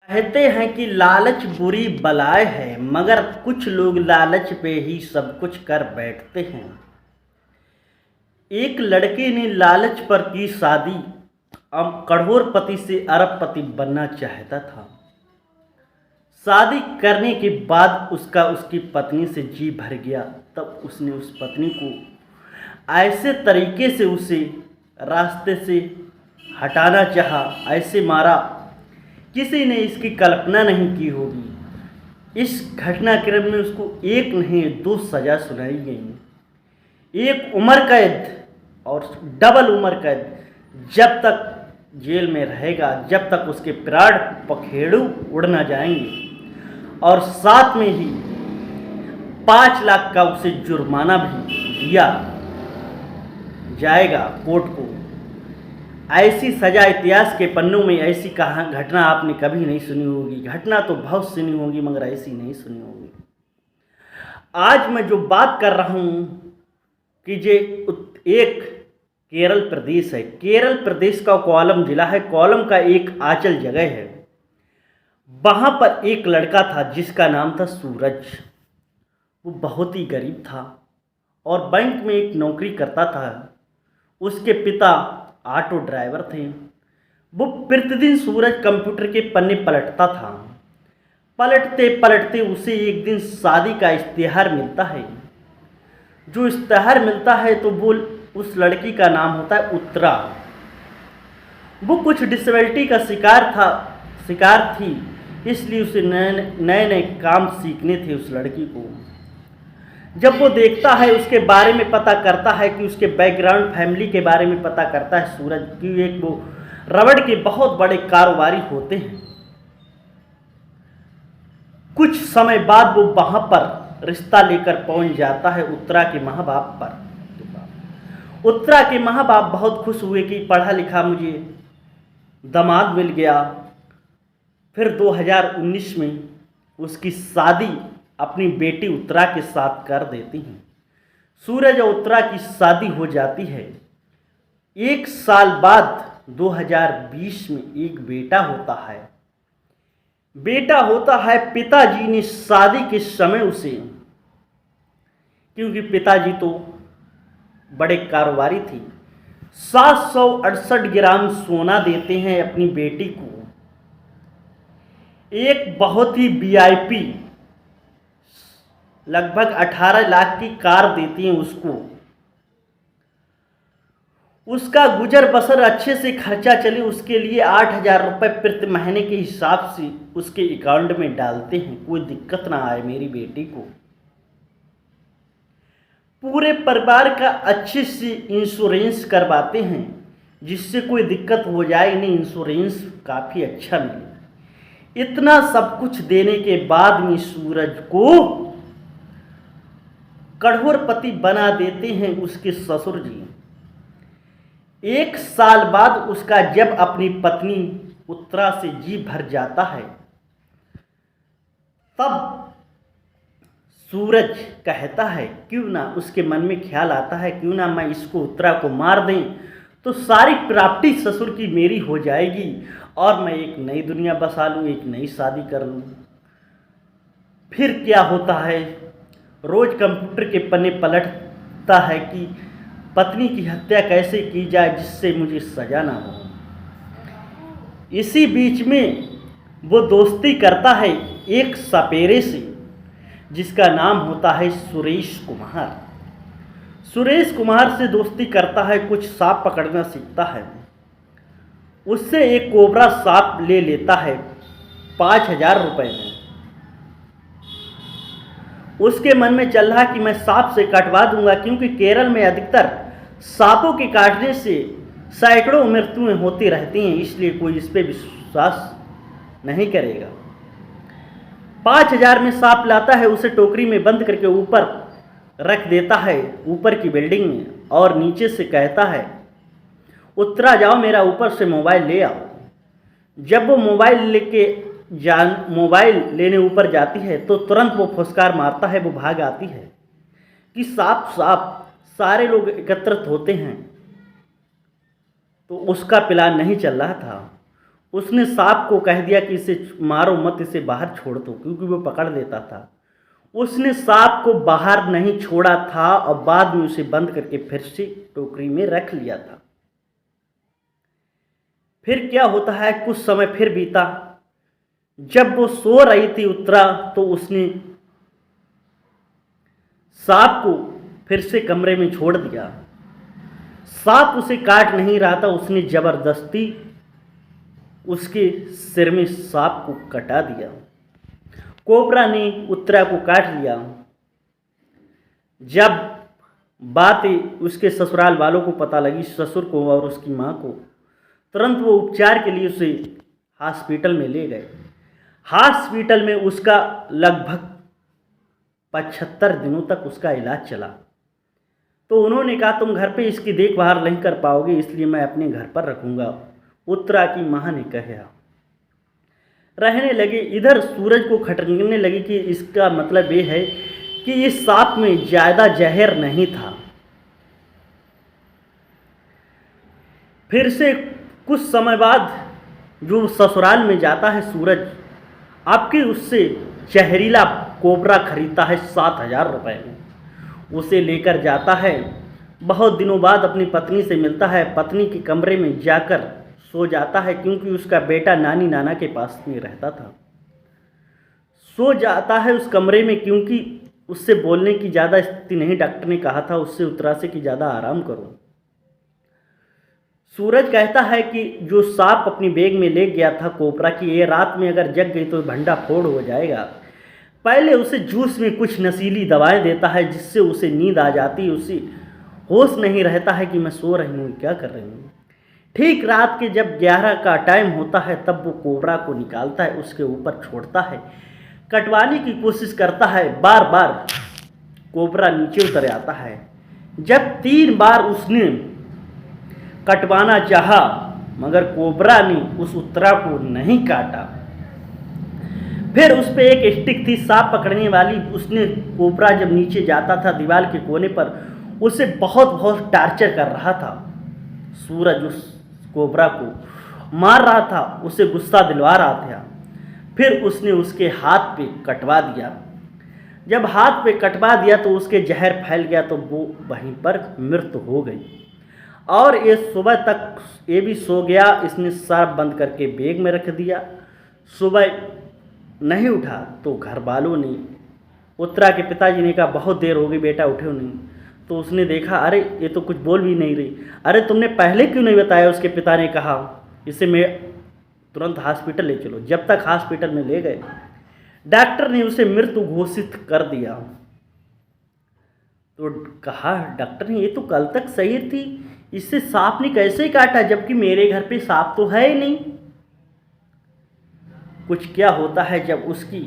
कहते हैं कि लालच बुरी बलाए है, मगर कुछ लोग लालच पे ही सब कुछ कर बैठते हैं। एक लड़के ने लालच पर की शादी। अब करोड़पति से अरबपति बनना चाहता था। शादी करने के बाद उसका उसकी पत्नी से जी भर गया। तब उसने उस पत्नी को ऐसे तरीके से उसे रास्ते से हटाना चाहा, ऐसे मारा, किसी ने इसकी कल्पना नहीं की होगी। इस घटनाक्रम में उसको एक नहीं दो सज़ा सुनाई गई। एक उम्र कैद और डबल उम्र कैद। जब तक जेल में रहेगा, जब तक उसके प्राण पखेरु उड़ ना जाएंगे। और साथ में ही 5 लाख का उसे जुर्माना भी दिया जाएगा कोर्ट को। ऐसी सज़ा इतिहास के पन्नों में ऐसी घटना आपने कभी नहीं सुनी होगी। घटना तो बहुत सुनी होगी, मगर ऐसी नहीं सुनी होगी। आज मैं जो बात कर रहा हूँ कि एक केरल प्रदेश है। केरल प्रदेश का कोल्लम जिला है। कोल्लम का एक आंचल जगह है। वहाँ पर एक लड़का था जिसका नाम था सूरज। वो बहुत ही गरीब था और बैंक में एक नौकरी करता था। उसके पिता ऑटो ड्राइवर थे। वो प्रतिदिन सूरज कंप्यूटर के पन्ने पलटता था। पलटते पलटते उसे एक दिन शादी का इश्तिहार मिलता है। जो इश्तिहार मिलता है तो वो उस लड़की का नाम होता है उत्तरा। वो कुछ डिसेबिलिटी का शिकार थी, इसलिए उसे नए नए काम सीखने थे उस लड़की को। जब वो देखता है, उसके बारे में पता करता है, कि उसके बैकग्राउंड फैमिली के बारे में पता करता है सूरज की, एक वो रबड़ के बहुत बड़े कारोबारी होते हैं। कुछ समय बाद वो वहाँ पर रिश्ता लेकर पहुँच जाता है उत्तरा के माँ बाप पर। उत्तरा के माँ बाप बहुत खुश हुए कि पढ़ा लिखा मुझे दामाद मिल गया। फिर 2019 में उसकी शादी अपनी बेटी उत्तरा के साथ कर देती हैं। सूरज और उत्तरा की शादी हो जाती है। 1 साल बाद 2020 में एक बेटा होता है। पिताजी ने शादी के समय उसे, क्योंकि पिताजी तो बड़े कारोबारी थे, 768 ग्राम सोना देते हैं अपनी बेटी को। एक बहुत ही वीआईपी लगभग 18 लाख की कार देती हैं उसको। उसका गुजर बसर अच्छे से खर्चा चले, उसके लिए 8,000 रुपये प्रति महीने के हिसाब से उसके अकाउंट में डालते हैं। कोई दिक्कत ना आए मेरी बेटी को। पूरे परिवार का अच्छे से इंश्योरेंस करवाते हैं, जिससे कोई दिक्कत हो जाए नहीं, इंश्योरेंस काफ़ी अच्छा मिले। इतना सब कुछ देने के बाद में सूरज को करोड़पति बना देते हैं उसके ससुर जी। 1 साल बाद उसका जब अपनी पत्नी उत्तरा से जी भर जाता है, तब सूरज कहता है, क्यों ना, उसके मन में ख्याल आता है, क्यों ना मैं इसको उत्तरा को मार दें तो सारी प्रॉपर्टी ससुर की मेरी हो जाएगी और मैं एक नई दुनिया बसा लूँ, एक नई शादी कर लूँ। फिर क्या होता है, रोज़ कंप्यूटर के पन्ने पलटता है कि पत्नी की हत्या कैसे की जाए जिससे मुझे सजा ना हो। इसी बीच में वो दोस्ती करता है एक सपेरे से, जिसका नाम होता है सुरेश कुमार। सुरेश कुमार से दोस्ती करता है, कुछ सांप पकड़ना सीखता है। उससे एक कोबरा सांप ले लेता है 5,000 रुपये में। उसके मन में चल रहा कि मैं सांप से कटवा दूंगा, क्योंकि केरल में अधिकतर सांपों के काटने से सैकड़ों मृत्युएं होती रहती हैं, इसलिए कोई इस पर विश्वास नहीं करेगा। 5,000 में सांप लाता है, उसे टोकरी में बंद करके ऊपर रख देता है, ऊपर की बिल्डिंग में, और नीचे से कहता है, उत्तरा जाओ मेरा ऊपर से मोबाइल ले आओ। जब वो मोबाइल लेने ऊपर जाती है तो तुरंत वो फुसकार मारता है, वो भाग आती है कि साफ सारे लोग एकत्रित होते हैं। तो उसका प्लान नहीं चल रहा था। उसने सांप को कह दिया कि इसे मारो मत, इसे बाहर छोड़ दो, क्योंकि वो पकड़ लेता था। उसने सांप को बाहर नहीं छोड़ा था और बाद में उसे बंद करके फिर से टोकरी में रख लिया था। फिर क्या होता है, कुछ समय फिर बीता। जब वो सो रही थी उत्तरा, तो उसने सांप को फिर से कमरे में छोड़ दिया। सांप उसे काट नहीं रहा था, उसने जबरदस्ती उसके सिर में सांप को कटा दिया। कोबरा ने उत्तरा को काट लिया। जब बात उसके ससुराल वालों को पता लगी, ससुर को और उसकी माँ को, तुरंत वो उपचार के लिए उसे हॉस्पिटल में ले गए। हॉस्पिटल में उसका लगभग 75 दिनों तक उसका इलाज चला। तो उन्होंने कहा तुम घर पे इसकी देखभाल नहीं कर पाओगे, इसलिए मैं अपने घर पर रखूँगा। उत्तरा की माँ ने कहा। रहने लगे। इधर सूरज को खटकने लगी कि इसका मतलब ये है कि इस सांप में ज़्यादा जहर नहीं था। फिर से कुछ समय बाद जो ससुराल में जाता है सूरज, आपके उससे जहरीला कोबरा खरीदता है 7,000 रुपये में। उसे लेकर जाता है। बहुत दिनों बाद अपनी पत्नी से मिलता है। पत्नी के कमरे में जाकर सो जाता है, क्योंकि उसका बेटा नानी नाना के पास में रहता था। सो जाता है उस कमरे में, क्योंकि उससे बोलने की ज़्यादा स्थिति नहीं। डॉक्टर ने कहा था उससे उत्तरा से कि ज़्यादा आराम करो। सूरज कहता है कि जो सांप अपनी बैग में ले गया था कोबरा की, ये रात में अगर जग गई तो भंडा फोड़ हो जाएगा। पहले उसे जूस में कुछ नशीली दवाएं देता है, जिससे उसे नींद आ जाती है। उसे होश नहीं रहता है कि मैं सो रही हूँ, क्या कर रही हूँ। ठीक रात के जब 11 का टाइम होता है, तब वो कोबरा को निकालता है, उसके ऊपर छोड़ता है, कटवाने की कोशिश करता है। बार बार कोबरा नीचे उतर आता है। जब 3 बार उसने कटवाना चाहा, मगर कोबरा ने उस उत्तरा को नहीं काटा। फिर उस पर एक स्टिक थी सांप पकड़ने वाली। उसने कोबरा जब नीचे जाता था दीवार के कोने पर, उसे बहुत बहुत टार्चर कर रहा था। सूरज उस कोबरा को मार रहा था, उसे गुस्सा दिलवा रहा था। फिर उसने उसके हाथ पे कटवा दिया। जब हाथ पे कटवा दिया तो उसके जहर फैल गया, तो वो वहीं पर मृत्यु हो गई। और ये सुबह तक ये भी सो गया। इसने सांप बंद करके बैग में रख दिया। सुबह नहीं उठा तो घर वालों ने, उत्तरा के पिताजी ने कहा बहुत देर हो गई बेटा, उठे नहीं। तो उसने देखा, अरे ये तो कुछ बोल भी नहीं रही। अरे तुमने पहले क्यों नहीं बताया। उसके पिता ने कहा इसे मैं तुरंत हॉस्पिटल ले चलो। जब तक हॉस्पिटल में ले गए, डॉक्टर ने उसे मृत्यु घोषित कर दिया। तो कहा डॉक्टर ने ये तो कल तक सही थी, इससे सांप ने कैसे काटा, जबकि मेरे घर पे सांप तो है ही नहीं। कुछ क्या होता है, जब उसकी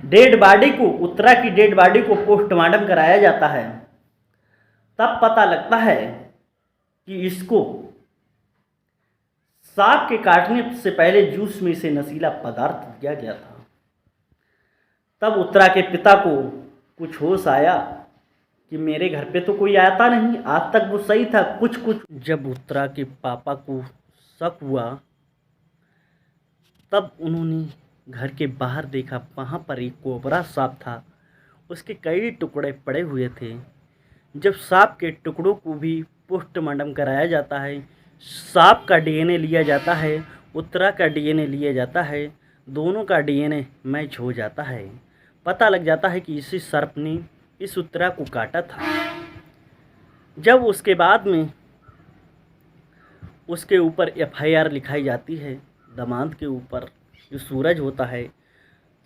डेड बॉडी को, उत्तरा की डेड बॉडी को पोस्टमार्टम कराया जाता है, तब पता लगता है कि इसको सांप के काटने से पहले जूस में से नशीला पदार्थ दिया गया था। तब उत्तरा के पिता को कुछ होश आया कि मेरे घर पे तो कोई आता नहीं, आज तक वो सही था। कुछ जब उत्तरा के पापा को शक हुआ, तब उन्होंने घर के बाहर देखा, वहाँ पर एक कोबरा सांप था। उसके कई टुकड़े पड़े हुए थे। जब सांप के टुकड़ों को भी पोस्टमार्टम कराया जाता है, सांप का डीएनए लिया जाता है, उत्तरा का डीएनए लिया जाता है, दोनों का डीएनए मैच हो जाता है। पता लग जाता है कि इसी सर्प ने इस उत्तरा को काटा था। जब उसके बाद में उसके ऊपर एफआईआर लिखाई जाती है, दामाद के ऊपर जो सूरज होता है,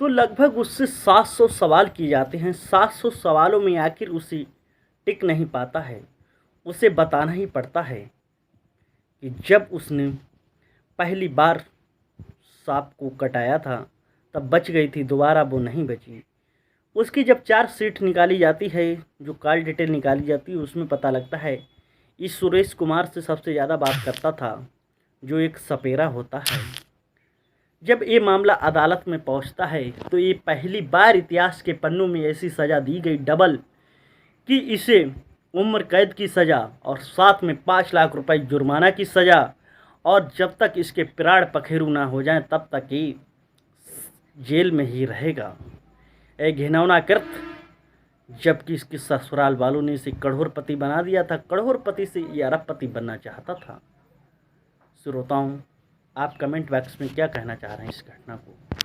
तो लगभग उससे 700 सवाल किए जाते हैं। 700 सवालों में आखिर उसे टिक नहीं पाता है। उसे बताना ही पड़ता है कि जब उसने पहली बार सांप को कटाया था तब बच गई थी, दोबारा वो नहीं बची। उसकी जब चार्जशीट निकाली जाती है, जो कॉल डिटेल निकाली जाती है, उसमें पता लगता है इस सुरेश कुमार से सबसे ज़्यादा बात करता था, जो एक सपेरा होता है। जब ये मामला अदालत में पहुंचता है, तो ये पहली बार इतिहास के पन्नों में ऐसी सज़ा दी गई डबल, कि इसे उम्र कैद की सज़ा और साथ में 5 लाख रुपए जुर्माना की सज़ा और जब तक इसके प्राण पखेरु ना हो जाएं तब तक ही जेल में ही रहेगा। एक घिनौना कृत्य, जबकि इसके ससुराल वालों ने इसे करोड़पति बना दिया था। करोड़पति से ये अरबपति बनना चाहता था। श्रोताओं, आप कमेंट बॉक्स में क्या कहना चाह रहे हैं इस घटना को?